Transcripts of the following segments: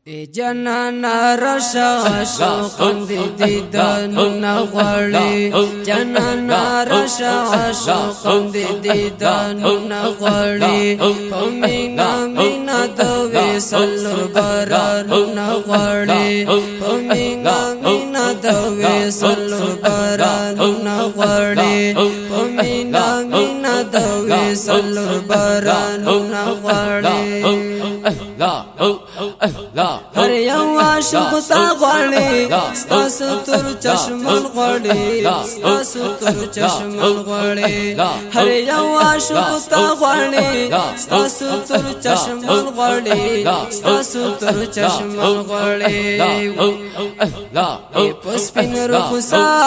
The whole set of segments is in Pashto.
جنانا رشا شوقن دي دیدنونه غواړي جنانا رشا شوقن دي دیدنونه غواړي په مینا مینا د وصل بارانونه غواړي په مینا مینا د وصل بارانونه غواړي په مینا مینا د وصل بارانونه غواړي هر یو عاشق تا غواړي ستاسو تر چشمن غواړي ستاسو تر چشمن غواړي هر یو عاشق تا غواړي ستاسو تر چشمن غواړي ستاسو تر چشمن غواړي پس پین رخسار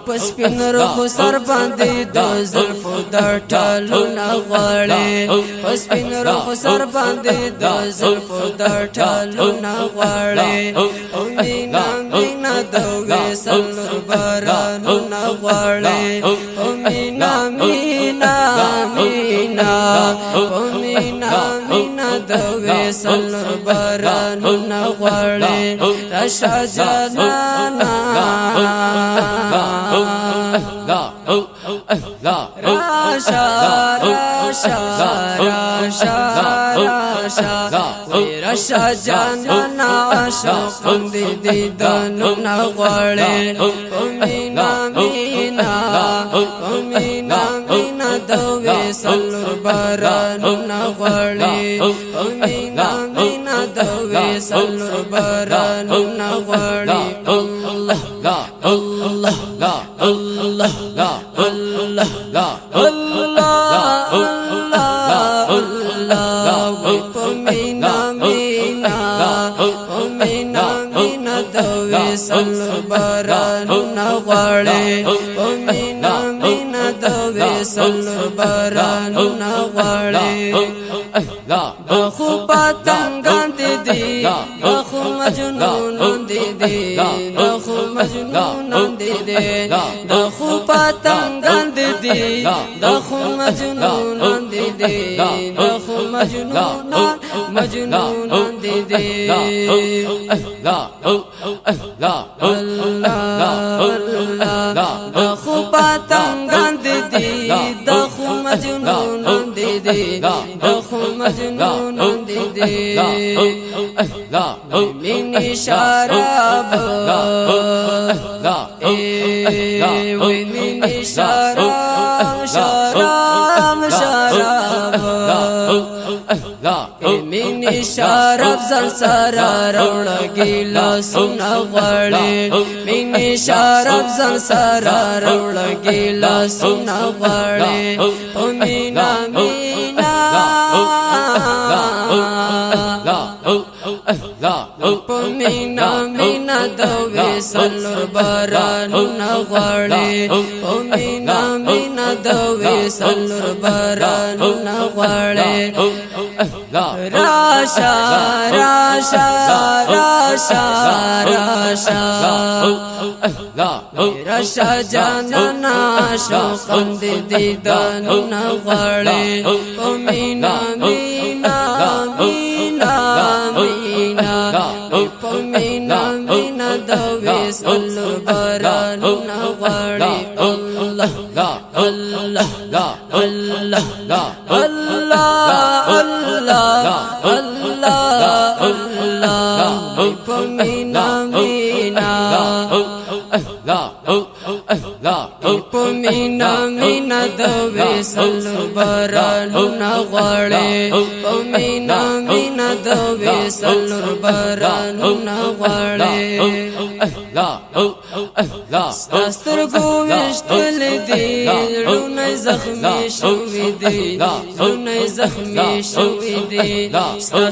پس پین رخسار باندې د زلفو د ټالونه غواړي پس پین رخسار باندې د زلفو د ټالونه غواړي او مینا مینا د وصل بارانونه غواړي او مینا مینا مینا او مینا مینا د وصل بارانونه غواړي راشا جانانا راشا راشا راشا راشا راشا جانانا عاشقان دي دیدنونه غواړي او مینا مینا او مینا مینا د وصل بارانونه غواړي او مینا مینا د وصل بارانونه غواړي الله الله الله الله الله الله الله مینا مینا مینا مینا د وصل بارانونه غواړي مینا مینا د وصل بارانونه غواړي بخو پتنګان دي بخو مجنون دي بخو مجنون دي بخو پتنګان دي بخو مجنون دي بخو مجنون مجنون دي الله الله بخو پتنګان دي بخو مجنون دي بخو مجنون دي مني شراب مني شراب شراب شراب مني شراب زر سرا روڑ گیلا سنا غواړي مني شراب زر سرا روڑ گیلا سنا غواړي او مینا مینا مینا مینا د وصل بارانونه غواړي او مینا مینا د وصل بارانونه غواړي راشا راشا راشا راشا راشا جانانا عاشقان دي دیدنونه غواړي او مینا مینا مینا مینا مینا مینا د وصل بارانونه غواړي الله الله الله الله الله الله الله مینا مینا مینا مینا د وصل بارانونه غواړي مینا مینا د وصل بارانونه غواړي سترګو وشتل دي لونه زخمي شوي دي لونه زخمي شوي دي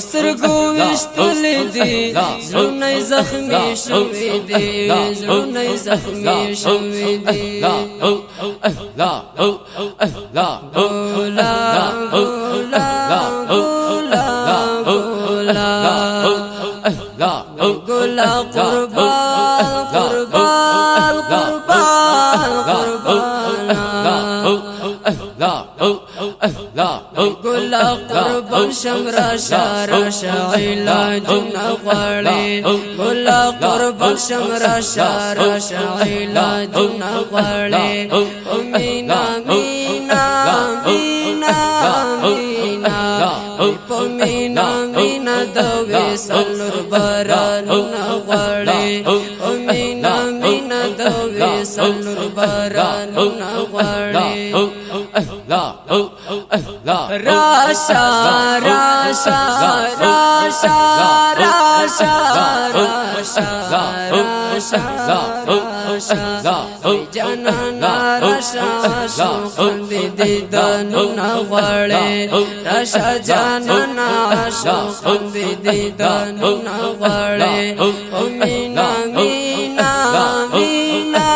سترګو وشتل دي لونه زخمي شوي دي لونه زخمي شوي دي غولا غولا غولا غولا غولا قربان قربان قربان قربان ګلا قربان شم راشا راشا علاجونه غواړي ګلا قربان شم راشا راشا علاجونه غواړي مینا مینا مینا مینا مینا مینا د وصل بارانونه غواړي مینا مینا د وصل بارانونه غواړي راشا راشا راشا راشا راشا راشا راشا جانانا راشا شوق دې دانونه غواړي راشا جانانا شوق دې دانونه غواړي مینا مینا مینا مینا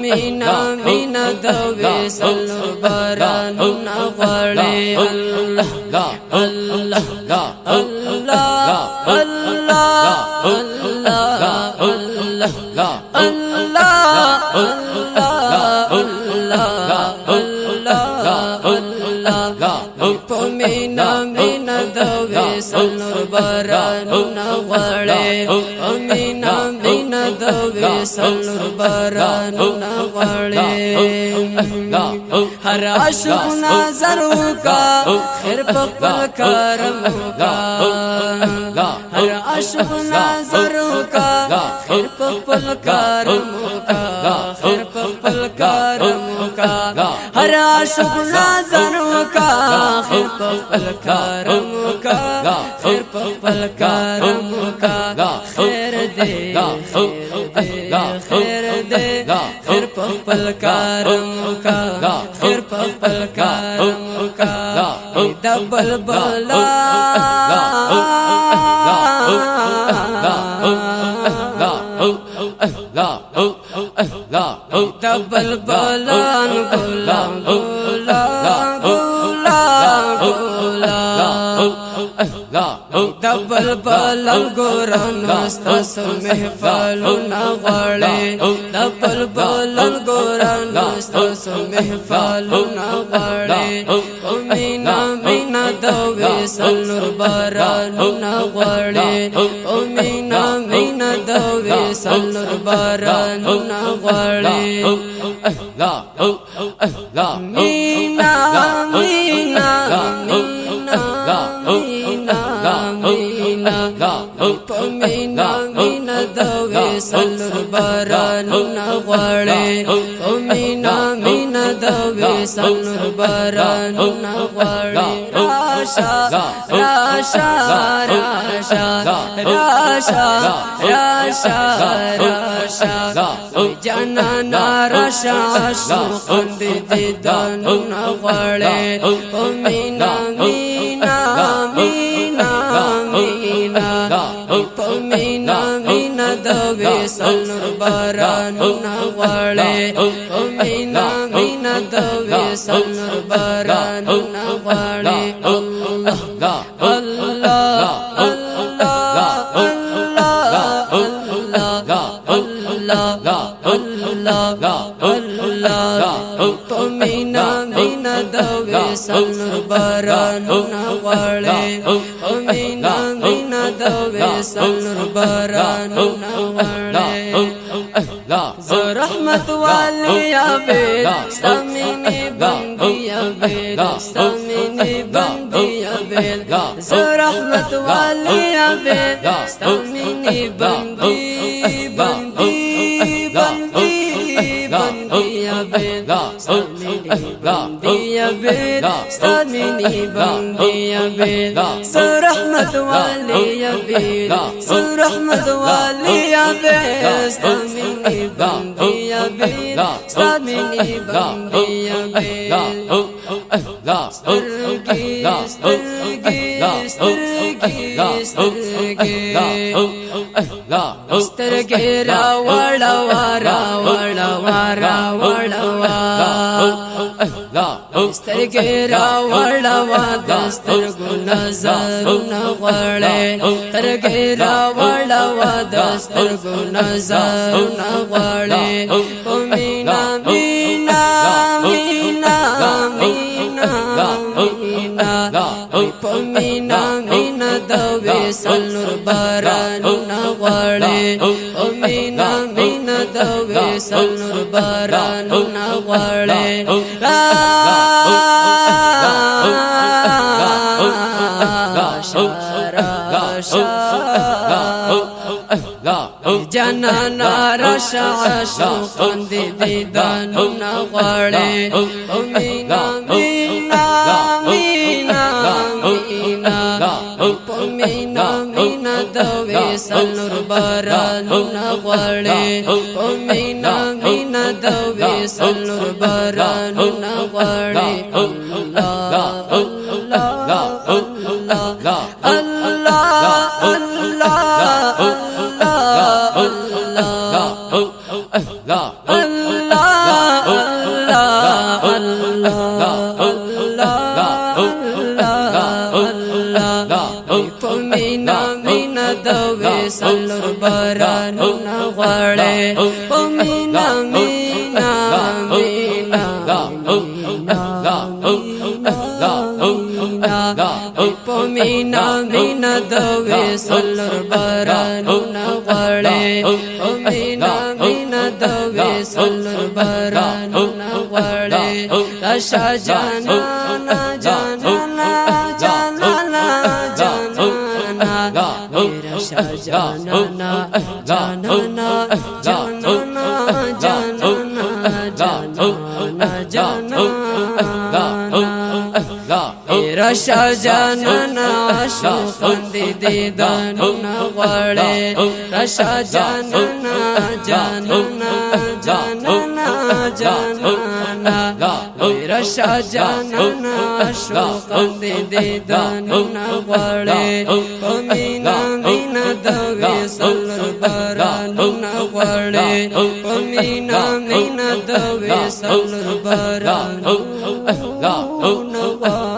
مینا مینا د وصل بارانونه غواړي الله الله الله الله الله الله مینا مینا د وصل بارانونه غواړي مینا مینا د وصل بارانونه غواړي هر عاشق نظر وکا خیر په خپل کرم وکا هر عاشق نظر وکا خیر په خپل کرم وکا خیر په خپل کرم وکا هر عاشق نظر وکا خیر په خپل کرم وکا خیر په خپل کرم وکا خیر دې خیر دې خیر په خپل کرم وکا خیر په خپل کرم وکا د بلبلا د بلبلان ګلا ګلا ګلا ګلا د بلبلان ګوران واستاسو محفلونه غواړي د بلبلان ګوران واستاسو محفلونه غواړي مینا مینا د وصل بارانونه غواړي مینا مینا د وصل بارانونه غواړي مینا مینا مینا مینا مینا مینا مینا د وصل بارانونه غواړي مینا مینا د وصل بارانونه غواړي راشا راشا راشا راشا راشا راشا جانانا راشا شوق دې دانونه غواړي مینا مینا مینا مینا مینا مینا د وصل بارانونه غواړي مینا مینا د وصل بارانونه غواړي الله الله الله الله الله مینا مینا د وصل بارانونه غواړي مینا مینا د وصل بارانونه غواړي رحمت والی عبید سمینی بندی عبید سمینی بندی عبید رحمت والی عبید سمینی بندی بندی بندی بندی عبید سمینی بندی عبید سمینی بندی عبید رحمت والی عبید رحمت والی عبید سمینی بندی عبید سمینی بندی عبید سترگی سترگی سترگی سترگی سترگی را وڑا وارا وڑا وارا وڑا سترگی را وڑا وارا سترگو نظرونه غواړي سترگی را وڑا وارا سترگو نظرونه غواړي مینا بارانونه غواړي جانانا راشا عاشقان دی دیدانونه غواړي مینا مینا مینا مینا مینا مینا د وصل نور بارانونه غواړي مینا مینا د وصل نور بارانونه غواړي الله الله الله سلور بارانونه غواړي مینا مینا مینا مینا مینا د وصل بارانونه غواړي مینا مینا د وصل بارانونه غواړي راشا جانانا جانانا جانانا جانانا راشا جانانا جانانا جانانا جانانا جانانا جانانا راشا جانانا عاشقان دی دیدانونه غواړي راشا جانانا جانانا جانانا جانانا راشا جانانا عاشقان دی دیدانونه غواړي مینا مینا د وصل بارانونه غواړي مینا مینا د وصل بارانونه غواړي